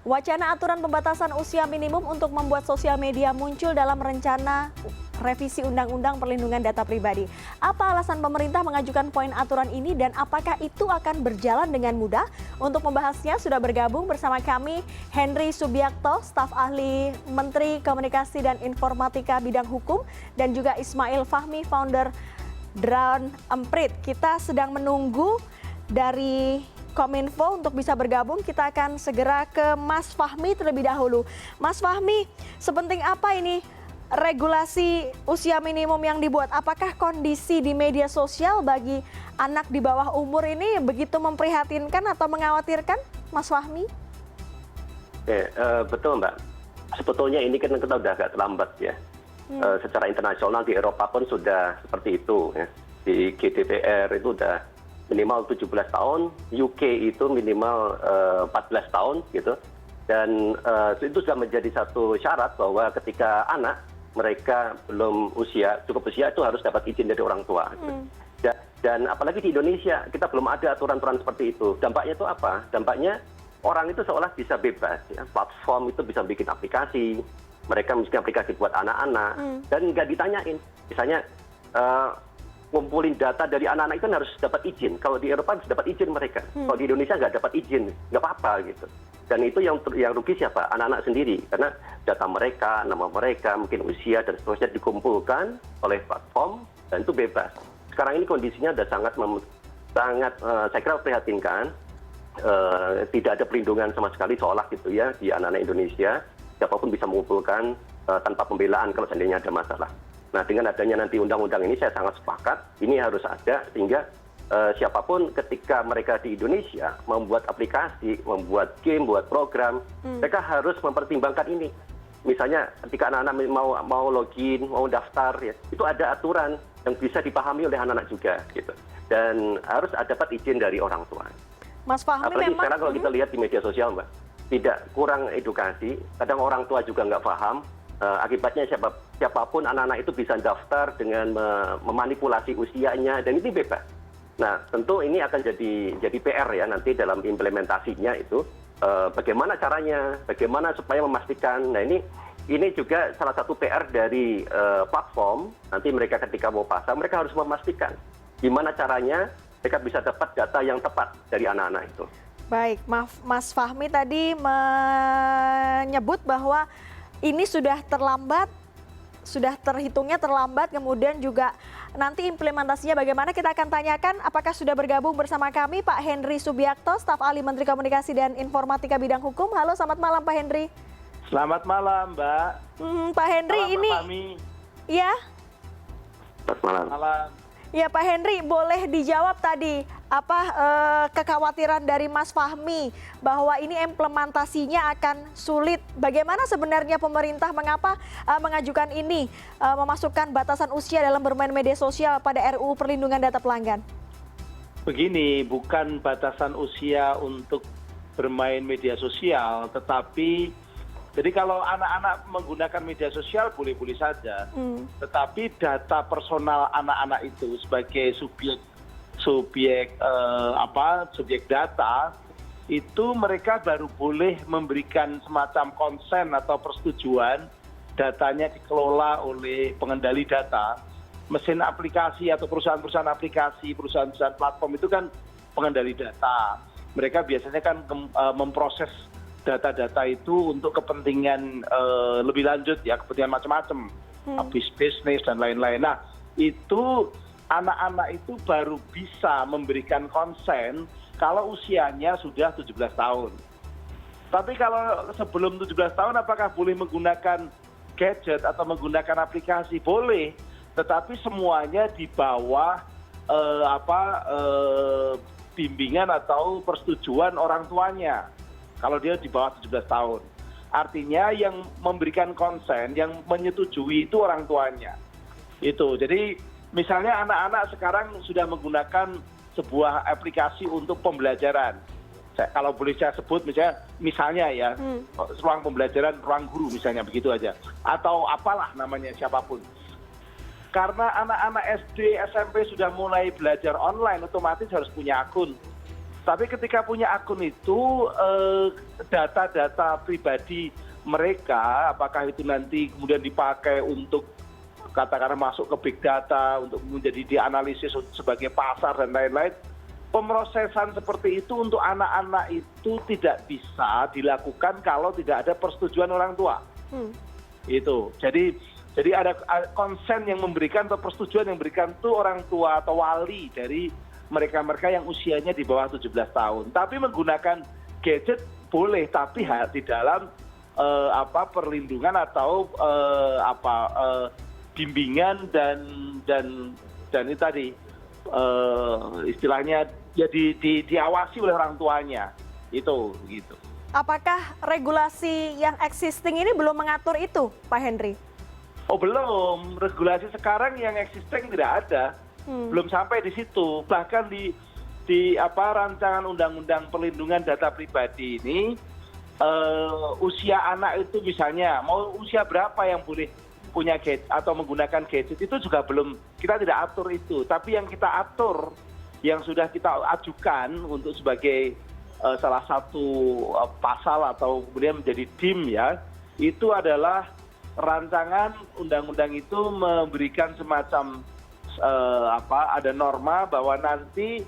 Wacana aturan pembatasan usia minimum untuk membuat sosial media muncul dalam rencana revisi Undang-Undang Perlindungan Data Pribadi. Apa alasan pemerintah mengajukan poin aturan ini dan apakah itu akan berjalan dengan mudah? Untuk membahasnya sudah bergabung bersama kami Henry Subiakto, staf ahli Menteri Komunikasi dan Informatika bidang hukum, dan juga Ismail Fahmi, founder Drone Emprit. Kita sedang menunggu dari Kominfo untuk bisa bergabung. Kita akan segera ke Mas Fahmi terlebih dahulu. Mas Fahmi, sepenting apa ini regulasi usia minimum yang dibuat? Apakah kondisi di media sosial bagi anak di bawah umur ini begitu memprihatinkan atau mengkhawatirkan, Mas Fahmi? Betul, Mbak. Sebetulnya ini kan kita udah agak terlambat ya. Secara internasional di Eropa pun sudah seperti itu ya. Di GDPR itu udah minimal 17 tahun, UK itu minimal 14 tahun gitu. Dan itu sudah menjadi satu syarat bahwa ketika anak mereka belum cukup usia itu harus dapat izin dari orang tua. Dan apalagi di Indonesia kita belum ada aturan-aturan seperti itu. Dampaknya itu apa? Dampaknya orang itu seolah bisa bebas ya. Platform itu bisa bikin aplikasi, mereka bikin aplikasi buat anak-anak dan nggak ditanyain. Misalnya ngumpulin data dari anak-anak itu kan harus dapat izin. Kalau di Eropa harus dapat izin mereka. Kalau di Indonesia nggak dapat izin, nggak apa-apa gitu. Dan itu yang rugi siapa? Anak-anak sendiri. Karena data mereka, nama mereka, mungkin usia dan seterusnya dikumpulkan oleh platform dan itu bebas. Sekarang ini kondisinya sudah sangat saya kira prihatinkan. Tidak ada perlindungan sama sekali seolah gitu ya di anak-anak Indonesia. Siapapun bisa mengumpulkan tanpa pembelaan kalau seandainya ada masalah. Nah, dengan adanya nanti undang-undang ini saya sangat sepakat, ini harus ada sehingga siapapun ketika mereka di Indonesia membuat aplikasi, membuat game, membuat program, mereka harus mempertimbangkan ini. Misalnya ketika anak-anak mau login, mau daftar, ya, itu ada aturan yang bisa dipahami oleh anak-anak juga, gitu. Dan harus dapat izin dari orang tua. Mas Fahmi, apalagi memang sekarang kalau kita lihat di media sosial, Mbak, tidak kurang edukasi, kadang orang tua juga nggak paham. Akibatnya siapapun anak-anak itu bisa daftar dengan memanipulasi usianya dan ini bebas. Nah, tentu ini akan jadi PR ya nanti dalam implementasinya itu bagaimana caranya, bagaimana supaya memastikan. Nah, ini juga salah satu PR dari platform. Nanti mereka ketika mau pasang mereka harus memastikan gimana caranya mereka bisa dapat data yang tepat dari anak-anak itu. Baik, Mas Fahmi tadi menyebut bahwa ini sudah terlambat, sudah terhitungnya terlambat, kemudian juga nanti implementasinya bagaimana kita akan tanyakan. Apakah sudah bergabung bersama kami Pak Henry Subiakto, staf ahli Menteri Komunikasi dan Informatika bidang hukum. Halo, selamat malam Pak Henry. Selamat malam, Mbak. Pak Henry, Selamat ini Fahmi. ya. Selamat malam. Ya Pak Henry, boleh dijawab tadi apa kekhawatiran dari Mas Fahmi bahwa ini implementasinya akan sulit. Bagaimana sebenarnya pemerintah mengapa mengajukan ini, memasukkan batasan usia dalam bermain media sosial pada RUU Perlindungan Data Pelanggan? Begini, bukan batasan usia untuk bermain media sosial, tetapi jadi kalau anak-anak menggunakan media sosial boleh-boleh saja, tetapi data personal anak-anak itu sebagai subjek data itu mereka baru boleh memberikan semacam konsen atau persetujuan datanya dikelola oleh pengendali data. Mesin aplikasi atau perusahaan-perusahaan aplikasi, perusahaan-perusahaan platform itu kan pengendali data. Mereka biasanya kan memproses data-data itu untuk kepentingan lebih lanjut ya, kepentingan macam-macam, bisnis dan lain-lain. Nah, itu anak-anak itu baru bisa memberikan konsen kalau usianya sudah 17 tahun. Tapi kalau sebelum 17 tahun apakah boleh menggunakan gadget atau menggunakan aplikasi? Boleh, tetapi semuanya di bawah bimbingan atau persetujuan orang tuanya. Kalau dia di bawah 17 tahun. Artinya yang memberikan konsen, yang menyetujui itu orang tuanya. Itu. Jadi misalnya anak-anak sekarang sudah menggunakan sebuah aplikasi untuk pembelajaran. Kalau boleh saya sebut misalnya ya, ruang pembelajaran, ruang guru misalnya, begitu aja. Atau apalah namanya, siapapun. Karena anak-anak SD, SMP sudah mulai belajar online, otomatis harus punya akun. Tapi ketika punya akun itu, data-data pribadi mereka, apakah itu nanti kemudian dipakai untuk katakanlah masuk ke big data, untuk menjadi dianalisis sebagai pasar dan lain-lain, pemrosesan seperti itu untuk anak-anak itu tidak bisa dilakukan kalau tidak ada persetujuan orang tua. Itu. Jadi ada konsen yang memberikan atau persetujuan yang memberikan itu orang tua atau wali dari mereka-mereka yang usianya di bawah 17 tahun. Tapi menggunakan gadget boleh, tapi di dalam perlindungan atau bimbingan dan itu tadi istilahnya ya diawasi oleh orang tuanya. Itu gitu. Apakah regulasi yang existing ini belum mengatur itu, Pak Henry? Oh belum, regulasi sekarang yang existing tidak ada. Belum sampai di situ. Bahkan di rancangan undang-undang perlindungan data pribadi ini, usia anak itu misalnya mau usia berapa yang boleh punya gadget atau menggunakan gadget itu juga belum, kita tidak atur itu. Tapi yang kita atur, yang sudah kita ajukan untuk sebagai salah satu pasal atau kemudian menjadi DIM ya, itu adalah rancangan undang-undang itu memberikan semacam ada norma bahwa nanti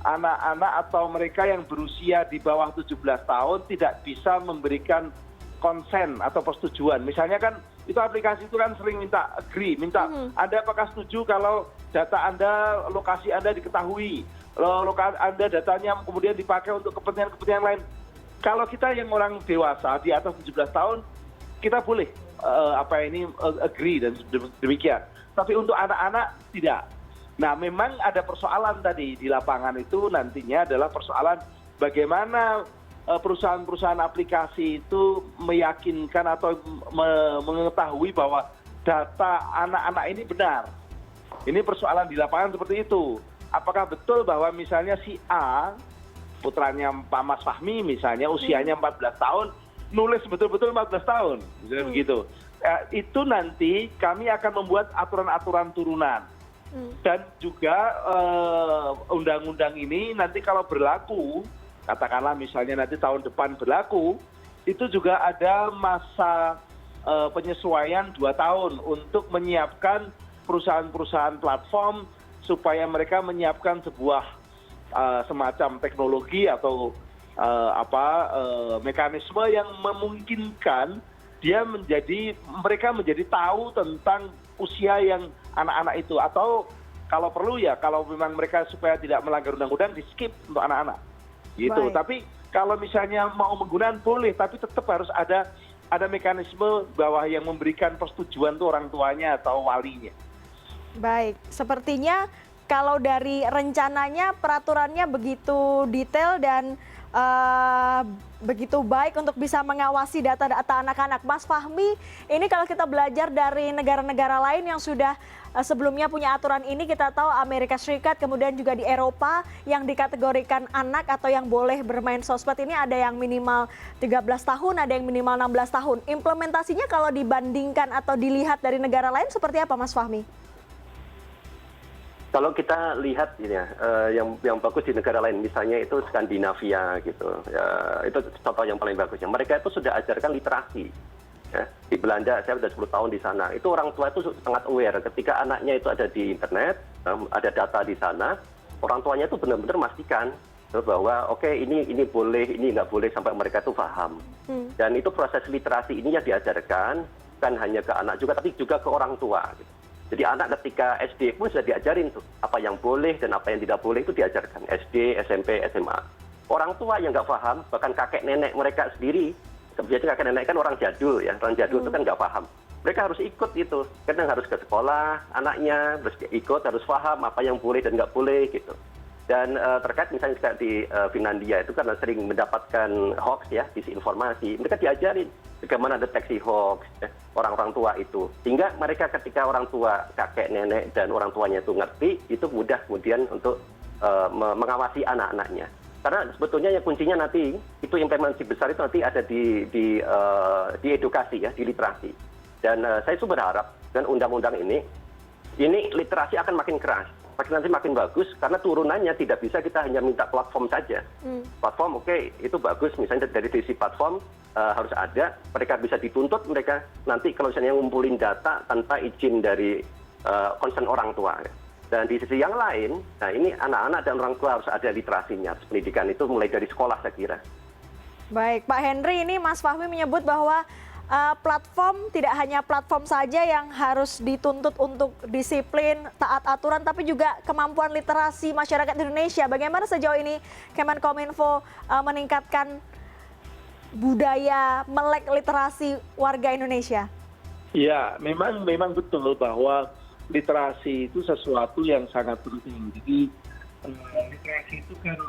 anak-anak atau mereka yang berusia di bawah 17 tahun tidak bisa memberikan konsen atau persetujuan. Misalnya kan itu aplikasi itu kan sering minta agree, minta Anda apakah setuju kalau data Anda, lokasi Anda diketahui, Anda datanya kemudian dipakai untuk kepentingan-kepentingan lain. Kalau kita yang orang dewasa di atas 17 tahun, kita boleh agree dan demikian. Tapi untuk anak-anak tidak. Nah memang ada persoalan tadi di lapangan itu nantinya adalah persoalan bagaimana perusahaan-perusahaan aplikasi itu meyakinkan atau mengetahui bahwa data anak-anak ini benar. Ini persoalan di lapangan seperti itu. Apakah betul bahwa misalnya si A, putranya Pak Mas Fahmi misalnya usianya 14 tahun, nulis betul-betul 14 tahun, misalnya begitu. Itu nanti kami akan membuat aturan-aturan turunan. Dan juga undang-undang ini nanti kalau berlaku, katakanlah misalnya nanti tahun depan berlaku, itu juga ada masa penyesuaian 2 tahun untuk menyiapkan perusahaan-perusahahan platform supaya mereka menyiapkan sebuah semacam teknologi atau mekanisme yang memungkinkan mereka menjadi tahu tentang usia yang anak-anak itu, atau kalau perlu ya kalau memang mereka supaya tidak melanggar undang-undang di skip untuk anak-anak gitu. Tapi kalau misalnya mau menggunakan boleh, tapi tetap harus ada mekanisme bahwa yang memberikan persetujuan itu orang tuanya atau walinya. Baik, sepertinya kalau dari rencananya peraturannya begitu detail dan begitu baik untuk bisa mengawasi data-data anak-anak. Mas Fahmi, ini kalau kita belajar dari negara-negara lain yang sudah sebelumnya punya aturan ini, kita tahu Amerika Serikat, kemudian juga di Eropa yang dikategorikan anak atau yang boleh bermain sosmed ini ada yang minimal 13 tahun, ada yang minimal 16 tahun. Implementasinya kalau dibandingkan atau dilihat dari negara lain seperti apa, Mas Fahmi? Kalau kita lihat ini ya, yang bagus di negara lain, misalnya itu Skandinavia gitu, ya, itu contoh yang paling bagusnya. Mereka itu sudah ajarkan literasi. Ya. Di Belanda, saya sudah 10 tahun di sana. Itu orang tua itu sangat aware ketika anaknya itu ada di internet, ada data di sana, orang tuanya itu benar-benar memastikan bahwa oke, ini boleh, ini nggak boleh, sampai mereka itu paham. Dan itu proses literasi ini yang diajarkan bukan hanya ke anak juga, tapi juga ke orang tua. Gitu. Jadi anak ketika SD pun sudah diajarin tuh apa yang boleh dan apa yang tidak boleh itu diajarkan SD, SMP, SMA. Orang tua yang nggak paham, bahkan kakek nenek mereka sendiri, biasanya kakek nenek kan orang jadul ya, orang jadul itu kan nggak paham. Mereka harus ikut itu, kadang harus ke sekolah anaknya, harus ikut, harus paham apa yang boleh dan nggak boleh gitu. Dan terkait misalnya di Finlandia itu karena sering mendapatkan hoax ya, disinformasi, mereka diajarin bagaimana deteksi hoax ya, orang-orang tua itu. Sehingga mereka ketika orang tua, kakek, nenek, dan orang tuanya itu ngerti, itu mudah kemudian untuk mengawasi anak-anaknya. Karena sebetulnya yang kuncinya nanti, itu implementasi besar itu nanti ada di edukasi ya, di literasi. Dan saya itu berharap dengan undang-undang ini literasi akan makin keras. makin bagus karena turunannya tidak bisa kita hanya minta platform saja. Platform oke, itu bagus, misalnya dari sisi platform harus ada, mereka bisa dituntut, mereka nanti kalau misalnya ngumpulin data tanpa izin dari concern orang tua. Dan di sisi yang lain, nah ini anak-anak dan orang tua harus ada literasinya, pendidikan itu mulai dari sekolah saya kira. Baik, Pak Henry, ini Mas Fahmi menyebut bahwa platform tidak hanya platform saja yang harus dituntut untuk disiplin, taat aturan, tapi juga kemampuan literasi masyarakat Indonesia. Bagaimana sejauh ini Kemenkominfo meningkatkan budaya melek literasi warga Indonesia? Ya, memang betul bahwa literasi itu sesuatu yang sangat penting. Jadi literasi itu kan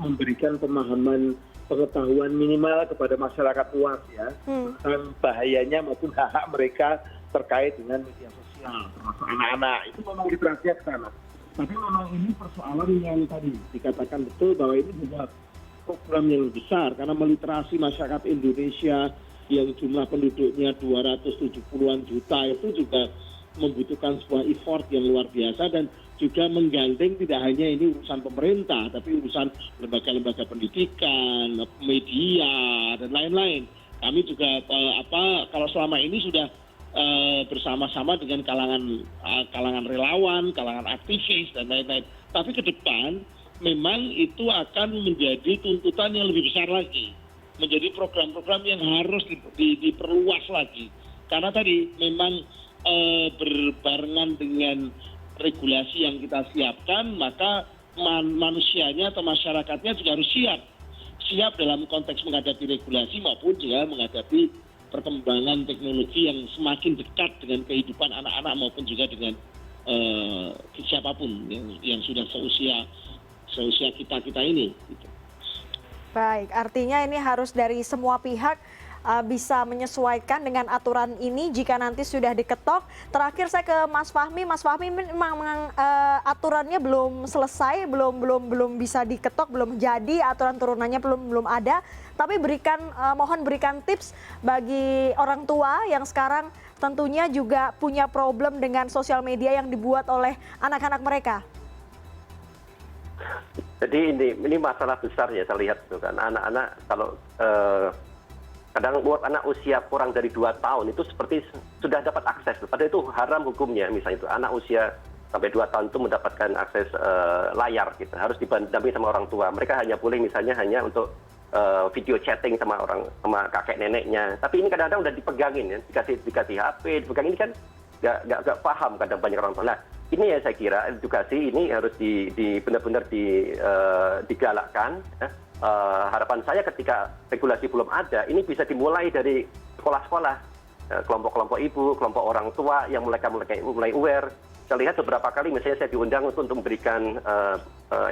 memberikan pemahaman pengetahuan minimal kepada masyarakat luas ya, tentang bahayanya maupun hak-hak mereka terkait dengan media sosial, termasuk anak-anak. Itu memang literasinya ke sana. Tapi memang ini persoalan yang tadi dikatakan betul bahwa ini juga program yang besar karena meliterasi masyarakat Indonesia yang jumlah penduduknya 270-an juta itu juga membutuhkan sebuah effort yang luar biasa dan juga menggandeng tidak hanya ini urusan pemerintah, tapi urusan lembaga-lembaga pendidikan, media, dan lain-lain. Kami juga kalau selama ini sudah bersama-sama dengan kalangan relawan, kalangan aktivis, dan lain-lain. Tapi ke depan memang itu akan menjadi tuntutan yang lebih besar lagi, menjadi program-program yang harus diperluas lagi. Karena tadi memang berbarengan dengan regulasi yang kita siapkan, maka manusianya atau masyarakatnya juga harus siap dalam konteks menghadapi regulasi maupun juga menghadapi perkembangan teknologi yang semakin dekat dengan kehidupan anak-anak maupun juga dengan siapapun yang sudah seusia kita ini. Gitu. Baik, artinya ini harus dari semua pihak bisa menyesuaikan dengan aturan ini jika nanti sudah diketok. Terakhir saya ke Mas Fahmi. Mas Fahmi memang aturannya belum selesai, belum bisa diketok, belum jadi, aturan turunannya belum ada. Tapi mohon berikan tips bagi orang tua yang sekarang tentunya juga punya problem dengan sosial media yang dibuat oleh anak-anak mereka. Jadi ini masalah besar ya saya lihat itu kan, anak-anak kalau kadang buat anak usia kurang dari 2 tahun itu seperti sudah dapat akses, padahal itu haram hukumnya. Misalnya itu anak usia sampai 2 tahun itu mendapatkan akses layar gitu, harus didampingi sama orang tua. Mereka hanya boleh misalnya hanya untuk video chatting sama kakek neneknya. Tapi ini kadang-kadang udah dipegangin ya, dikasih HP, dipegang, ini kan nggak paham kadang banyak orang tua. Nah, ini ya saya kira edukasi ini harus benar-benar digalakkan. Ya. Harapan saya ketika regulasi belum ada, ini bisa dimulai dari sekolah-sekolah, kelompok-kelompok ibu, kelompok orang tua yang mulai aware. Saya lihat beberapa kali misalnya saya diundang untuk memberikan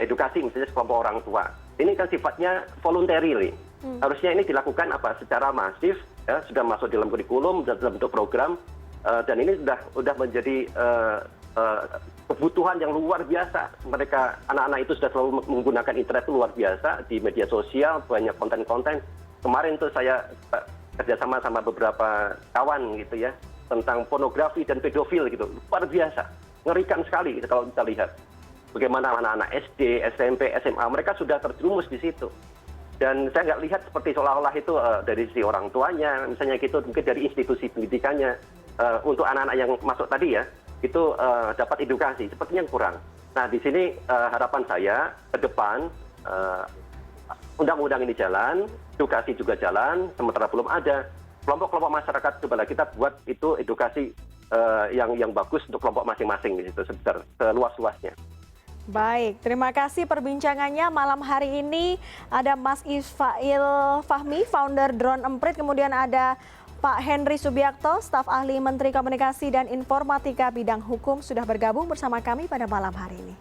edukasi misalnya kelompok orang tua. Ini kan sifatnya voluntary. Harusnya ini dilakukan secara masif, ya, sudah masuk dalam kurikulum, dalam bentuk program, dan ini sudah menjadi kebutuhan yang luar biasa. Mereka anak-anak itu sudah selalu menggunakan internet itu luar biasa, di media sosial banyak konten-konten. Kemarin tuh saya kerjasama sama beberapa kawan gitu ya tentang pornografi dan pedofil gitu, luar biasa, ngerikan sekali gitu, kalau kita lihat bagaimana anak-anak SD, SMP, SMA mereka sudah terjerumus di situ. Dan saya nggak lihat seperti seolah-olah itu dari sisi orang tuanya, misalnya gitu, mungkin dari institusi pendidikannya untuk anak-anak yang masuk tadi ya, itu dapat edukasi, sepertinya kurang. Nah di sini harapan saya ke depan undang-undang ini jalan, edukasi juga jalan, sementara belum ada kelompok-kelompok masyarakat, cobalah kita buat itu edukasi yang bagus untuk kelompok masing-masing di situ seluas-luasnya. Baik, terima kasih perbincangannya malam hari ini. Ada Mas Isfail Fahmi, founder Drone Emprit, kemudian ada Pak Henry Subiakto, staf ahli Menteri Komunikasi dan Informatika bidang hukum, sudah bergabung bersama kami pada malam hari ini.